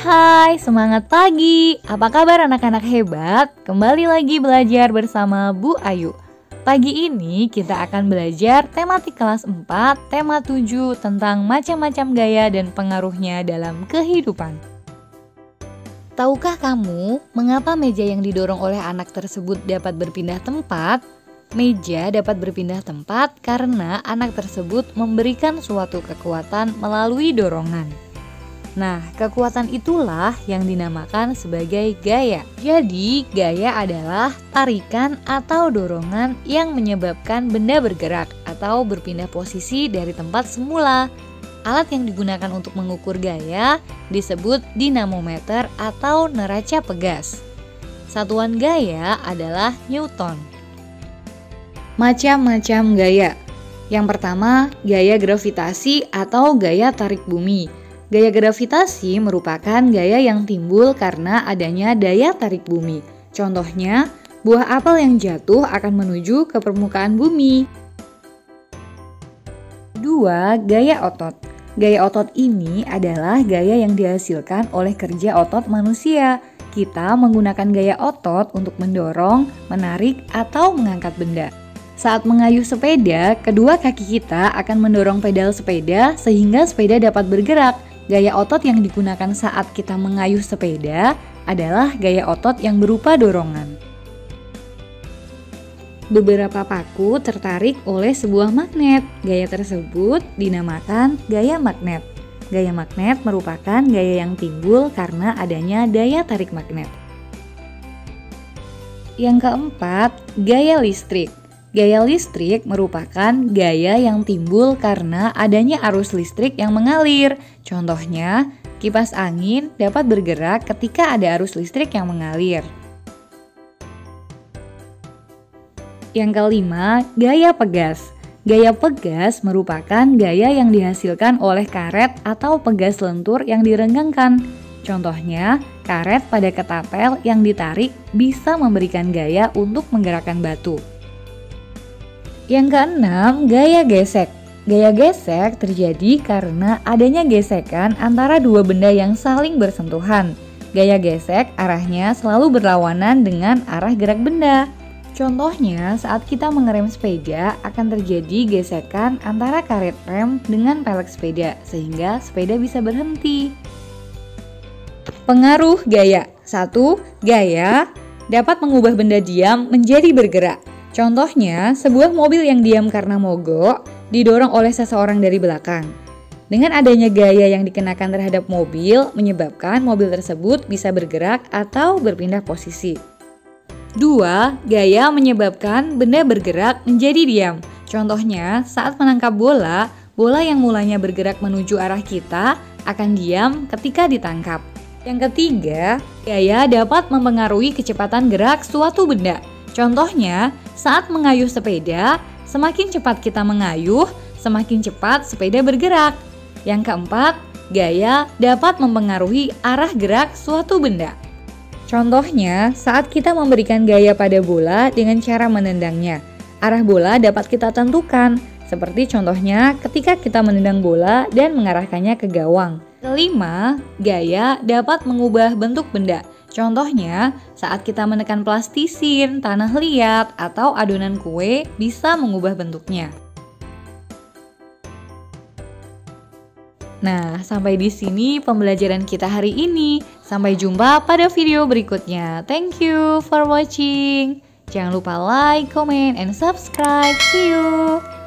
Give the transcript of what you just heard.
Hai, semangat pagi. Apa kabar anak-anak hebat? Kembali lagi belajar bersama Bu Ayu. Pagi ini kita akan belajar tematik kelas 4, tema 7 tentang macam-macam gaya dan pengaruhnya dalam kehidupan. Tahukah kamu mengapa meja yang didorong oleh anak tersebut dapat berpindah tempat? Meja dapat berpindah tempat karena anak tersebut memberikan suatu kekuatan melalui dorongan. Nah, kekuatan itulah yang dinamakan sebagai gaya. Jadi, gaya adalah tarikan atau dorongan yang menyebabkan benda bergerak atau berpindah posisi dari tempat semula. Alat yang digunakan untuk mengukur gaya disebut dinamometer atau neraca pegas. Satuan gaya adalah Newton. Macam-macam gaya. Yang pertama, gaya gravitasi atau gaya tarik bumi. Gaya gravitasi merupakan gaya yang timbul karena adanya daya tarik bumi. Contohnya, buah apel yang jatuh akan menuju ke permukaan bumi. 2. Gaya otot. Gaya otot ini adalah gaya yang dihasilkan oleh kerja otot manusia. Kita menggunakan gaya otot untuk mendorong, menarik, atau mengangkat benda. Saat mengayuh sepeda, kedua kaki kita akan mendorong pedal sepeda sehingga sepeda dapat bergerak. Gaya otot yang digunakan saat kita mengayuh sepeda adalah gaya otot yang berupa dorongan. Beberapa paku tertarik oleh sebuah magnet. Gaya tersebut dinamakan gaya magnet. Gaya magnet merupakan gaya yang timbul karena adanya daya tarik magnet. Yang keempat, gaya listrik. Gaya listrik merupakan gaya yang timbul karena adanya arus listrik yang mengalir. Contohnya, kipas angin dapat bergerak ketika ada arus listrik yang mengalir. Yang kelima, gaya pegas. Gaya pegas merupakan gaya yang dihasilkan oleh karet atau pegas lentur yang direnggangkan. Contohnya, karet pada ketapel yang ditarik bisa memberikan gaya untuk menggerakkan batu. Yang keenam, gaya gesek. Gaya gesek terjadi karena adanya gesekan antara dua benda yang saling bersentuhan. Gaya gesek arahnya selalu berlawanan dengan arah gerak benda. Contohnya, saat kita mengerem sepeda akan terjadi gesekan antara karet rem dengan pelek sepeda sehingga sepeda bisa berhenti. Pengaruh gaya. 1. Gaya dapat mengubah benda diam menjadi bergerak. Contohnya, sebuah mobil yang diam karena mogok didorong oleh seseorang dari belakang. Dengan adanya gaya yang dikenakan terhadap mobil, menyebabkan mobil tersebut bisa bergerak atau berpindah posisi. 2. Gaya menyebabkan benda bergerak menjadi diam. Contohnya, saat menangkap bola, bola yang mulanya bergerak menuju arah kita akan diam ketika ditangkap. Yang ketiga, gaya dapat mempengaruhi kecepatan gerak suatu benda. Contohnya, saat mengayuh sepeda, semakin cepat kita mengayuh, semakin cepat sepeda bergerak. Yang keempat, gaya dapat mempengaruhi arah gerak suatu benda. Contohnya, saat kita memberikan gaya pada bola dengan cara menendangnya, arah bola dapat kita tentukan. Seperti contohnya ketika kita menendang bola dan mengarahkannya ke gawang. Kelima, gaya dapat mengubah bentuk benda. Contohnya, saat kita menekan plastisin, tanah liat, atau adonan kue bisa mengubah bentuknya. Nah, sampai di sini pembelajaran kita hari ini. Sampai jumpa pada video berikutnya. Thank you for watching. Jangan lupa like, comment, and subscribe. See you.